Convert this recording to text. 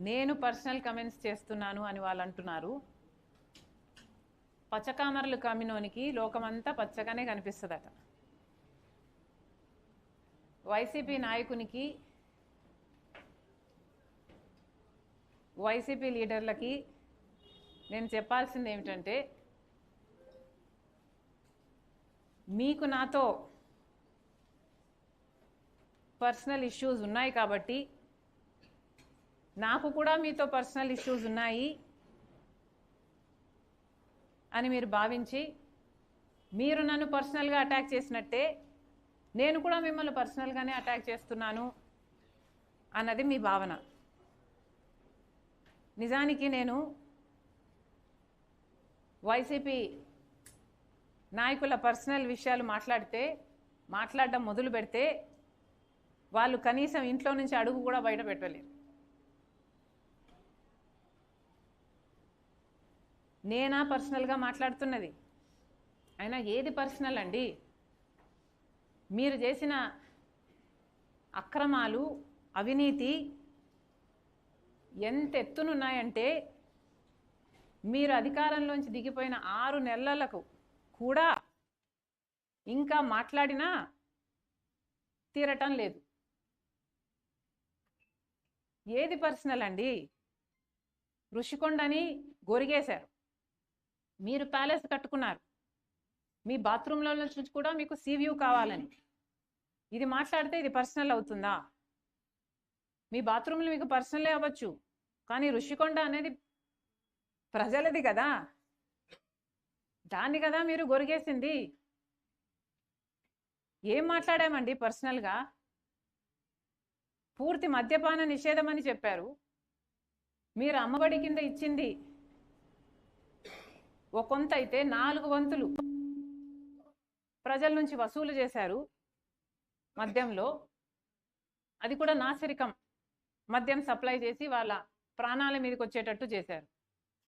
నేను personal comments చేస్తున్నాను అని వాళ్ళు అంటున్నారు. పచ్చకామరలు కమ్మినోనికి లోకమంతా పచ్చగానే కనిపిస్తుందట. వైసీపీ నాయకునికి, వైసీపీ లీడర్లకి నేను చెప్పాల్సింది ఏమిటంటే, మీకు నాతో పర్సనల్ ఇష్యూస్ ఉన్నాయి కాబట్టి, నాకు కూడా మీతో పర్సనల్ ఇష్యూస్ ఉన్నాయి అని మీరు భావించి మీరు నన్ను పర్సనల్గా అటాక్ చేసినట్టే నేను కూడా మిమ్మల్ని పర్సనల్గానే అటాక్ చేస్తున్నాను అన్నది మీ భావన. నిజానికి నేను వైసీపీ నాయకుల పర్సనల్ విషయాలు మాట్లాడడం మొదలు పెడితే వాళ్ళు కనీసం ఇంట్లో నుంచి అడుగు కూడా బయట పెట్టలేరు. నేనా పర్సనల్గా మాట్లాడుతున్నది? అయినా ఏది పర్సనల్ అండి? మీరు చేసిన అక్రమాలు, అవినీతి ఎంత ఎత్తునున్నాయంటే, మీరు అధికారంలోంచి దిగిపోయిన 6 నెలలకు కూడా ఇంకా మాట్లాడినా తీరటం లేదు. ఏది పర్సనల్ అండి? ఋషికొండని గొరిగేశారు, మీరు ప్యాలెస్ కట్టుకున్నారు, మీ బాత్రూంలో నుంచి కూడా మీకు సీ వ్యూ కావాలని. ఇది మాట్లాడితే ఇది పర్సనల్ అవుతుందా? మీ బాత్రూంలో మీకు పర్సనలే అవ్వచ్చు, కానీ ఋషికొండ అనేది ప్రజలది కదా, దాన్ని కదా మీరు గొరిగేసింది. ఏం మాట్లాడామండి పర్సనల్గా? పూర్తి మద్యపాన నిషేధం అని చెప్పారు. మీరు అమ్మఒడి కింద ఇచ్చింది ఒక కొంత అయితే 4 వంతులు ప్రజల నుంచి వసూలు చేశారు మద్యంలో. అది కూడా నాసిరకం మద్యం సప్లై చేసి వాళ్ళ ప్రాణాల మీదకి వచ్చేటట్టు చేశారు.